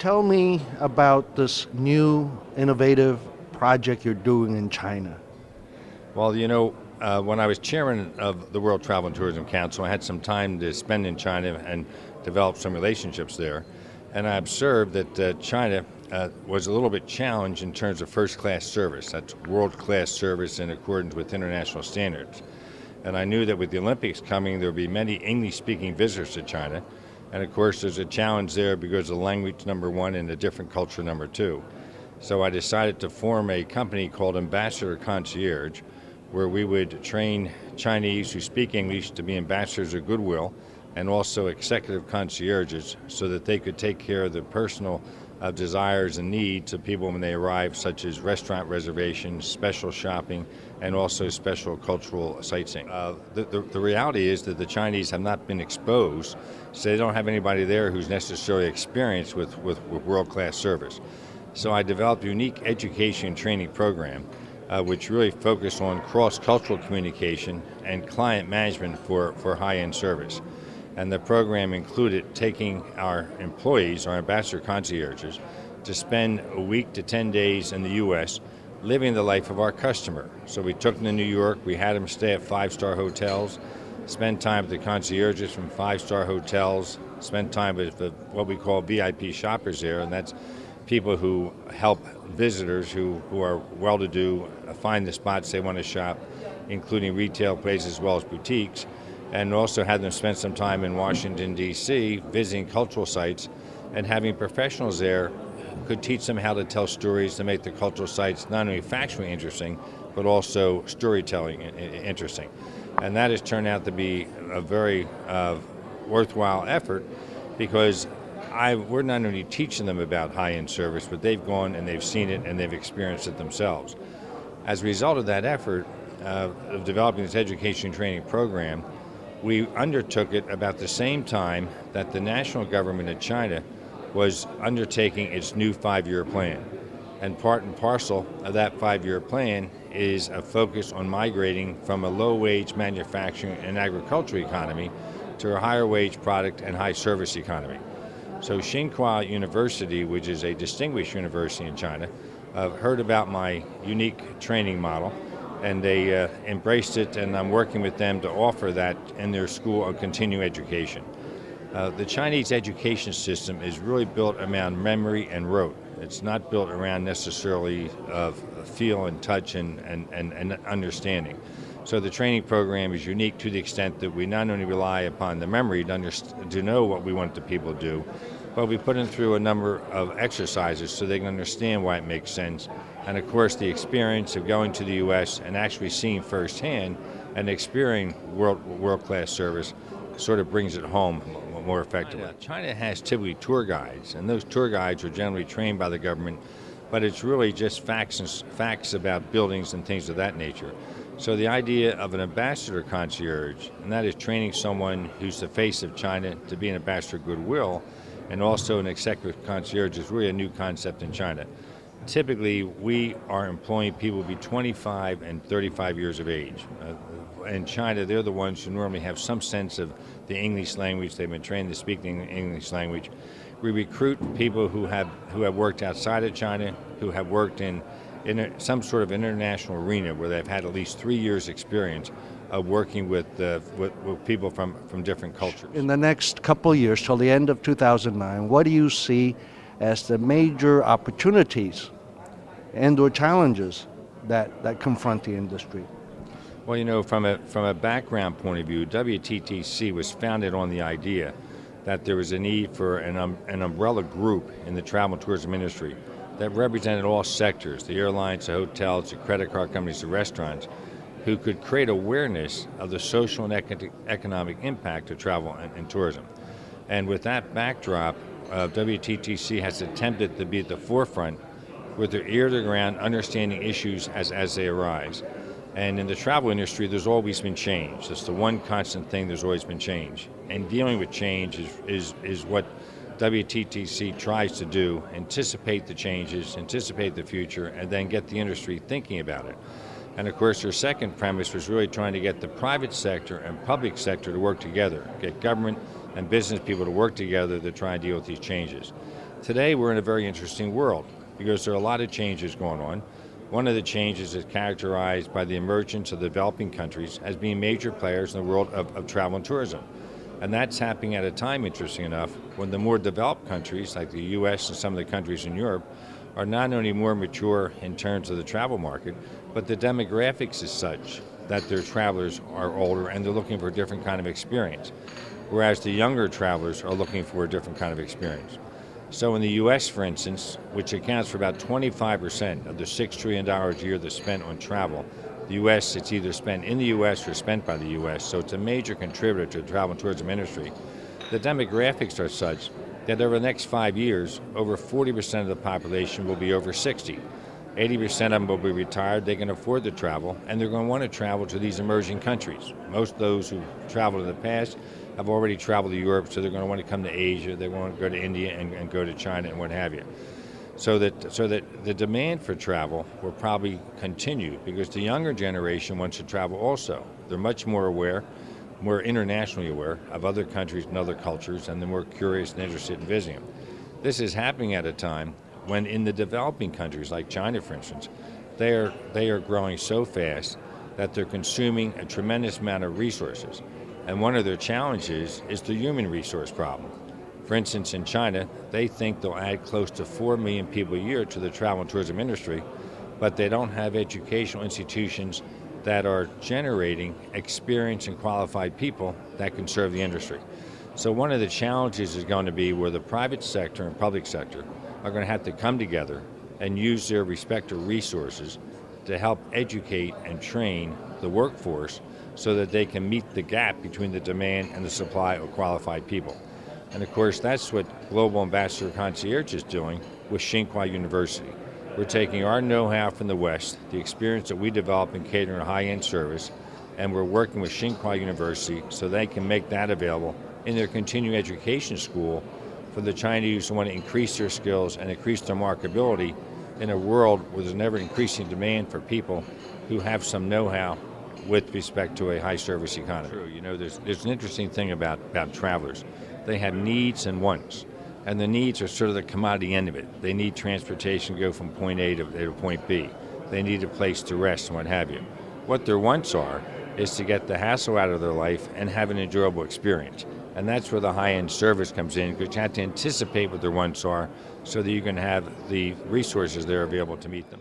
tell me about this new innovative project you're doing in China. Well, when I was chairman of the World Travel and Tourism Council, I had some time to spend in China and develop some relationships there. And I observed that China was a little bit challenged in terms of first-class service. That's world-class service in accordance with international standards. And I knew that with the Olympics coming, there would be many English-speaking visitors to China. And of course, there's a challenge there because of language, number one, and a different culture, number two. So I decided to form a company called Ambassador Concierge, where we would train Chinese who speak English to be ambassadors of goodwill and also executive concierges so that they could take care of the personal desires and needs of people when they arrive, such as restaurant reservations, special shopping, and also special cultural sightseeing. The reality is that the Chinese have not been exposed, so they don't have anybody there who's necessarily experienced with world-class service. So I developed a unique education and training program which really focused on cross-cultural communication and client management for high-end service. And the program included taking our employees, our ambassador concierges, to spend a week to 10 days in the U.S. living the life of our customer. So we took them to New York, we had them stay at five-star hotels, spend time with the concierges from five-star hotels, spend time with what we call VIP shoppers there, and that's people who help visitors who are well-to-do find the spots they want to shop, including retail places as well as boutiques, and also had them spend some time in Washington, D.C., visiting cultural sites, and having professionals there could teach them how to tell stories to make the cultural sites not only factually interesting, but also storytelling interesting. And that has turned out to be a very worthwhile effort because we're not only teaching them about high-end service, but they've gone and they've seen it and they've experienced it themselves. As a result of that effort of developing this education and training program, we undertook it about the same time that the national government of China was undertaking its new 5-year plan. And part and parcel of that 5-year plan is a focus on migrating from a low-wage manufacturing and agricultural economy to a higher-wage product and high-service economy. So Tsinghua University, which is a distinguished university in China, heard about my unique training model, and they embraced it, and I'm working with them to offer that in their school of continuing education. The Chinese education system is really built around memory and rote. It's not built around necessarily of feel and touch and understanding. So the training program is unique to the extent that we not only rely upon the memory to know what we want the people to do, but we put them through a number of exercises so they can understand why it makes sense. And of course, the experience of going to the U.S. and actually seeing firsthand and experiencing world-class service sort of brings it home more effectively. China has typically tour guides, and those tour guides are generally trained by the government, but it's really just facts about buildings and things of that nature. So the idea of an ambassador concierge, and that is training someone who's the face of China to be an ambassador of goodwill, and also an executive concierge, is really a new concept in China. Typically, we are employing people between 25 and 35 years of age. In China, they're the ones who normally have some sense of the English language. They've been trained to speak the English language. We recruit people who have worked outside of China, who have worked in some sort of international arena where they've had at least 3 years experience of working with people from different cultures. In the next couple of years, till the end of 2009, what do you see as the major opportunities and or challenges that confront the industry? Well, from a background point of view, WTTC was founded on the idea that there was a need for an umbrella group in the travel and tourism industry that represented all sectors, the airlines, the hotels, the credit card companies, the restaurants, who could create awareness of the social and economic impact of travel and tourism. And with that backdrop, WTTC has attempted to be at the forefront with their ear to the ground, understanding issues as they arise. And in the travel industry, there's always been change. It's the one constant thing, there's always been change. And dealing with change is what WTTC tries to do, anticipate the changes, anticipate the future, and then get the industry thinking about it. And of course, their second premise was really trying to get the private sector and public sector to work together, get government and business people to work together to try and deal with these changes. Today we're in a very interesting world because there are a lot of changes going on. One of the changes is characterized by the emergence of the developing countries as being major players in the world of travel and tourism. And that's happening at a time, interesting enough, when the more developed countries, like the US and some of the countries in Europe, are not only more mature in terms of the travel market, but the demographics is such that their travelers are older and they're looking for a different kind of experience, whereas the younger travelers are looking for a different kind of experience. So in the US, for instance, which accounts for about 25% of the $6 trillion a year that's spent on travel, the US, it's either spent in the US or spent by the US, so it's a major contributor to the travel and tourism industry. The demographics are such that over the next 5 years, over 40% of the population will be over 60. 80% of them will be retired, they can afford to travel, and they're going to want to travel to these emerging countries. Most of those who traveled in the past have already traveled to Europe, so they're going to want to come to Asia, they want to go to India and go to China and what have you. So that the demand for travel will probably continue because the younger generation wants to travel also. They're much more aware, more internationally aware of other countries and other cultures, and they're more curious and interested in visiting them. This is happening at a time when in the developing countries, like China for instance, they are growing so fast that they're consuming a tremendous amount of resources. And one of their challenges is the human resource problem. For instance, in China, they think they'll add close to 4 million people a year to the travel and tourism industry, but they don't have educational institutions that are generating experienced and qualified people that can serve the industry. So one of the challenges is going to be where the private sector and public sector are going to have to come together and use their respective resources to help educate and train the workforce so that they can meet the gap between the demand and the supply of qualified people. And of course, that's what Global Ambassador Concierge is doing with Tsinghua University. We're taking our know-how from the West, the experience that we develop in catering a high-end service, and we're working with Tsinghua University so they can make that available in their continuing education school for the Chinese who want to increase their skills and increase their marketability in a world where there's an ever-increasing demand for people who have some know-how with respect to a high-service economy. True. You know, there's an interesting thing about travelers. They have needs and wants, and the needs are sort of the commodity end of it. They need transportation to go from point A to point B. They need a place to rest and what have you. What their wants are is to get the hassle out of their life and have an enjoyable experience. And that's where the high-end service comes in, because you have to anticipate what their wants are so that you can have the resources there available to meet them.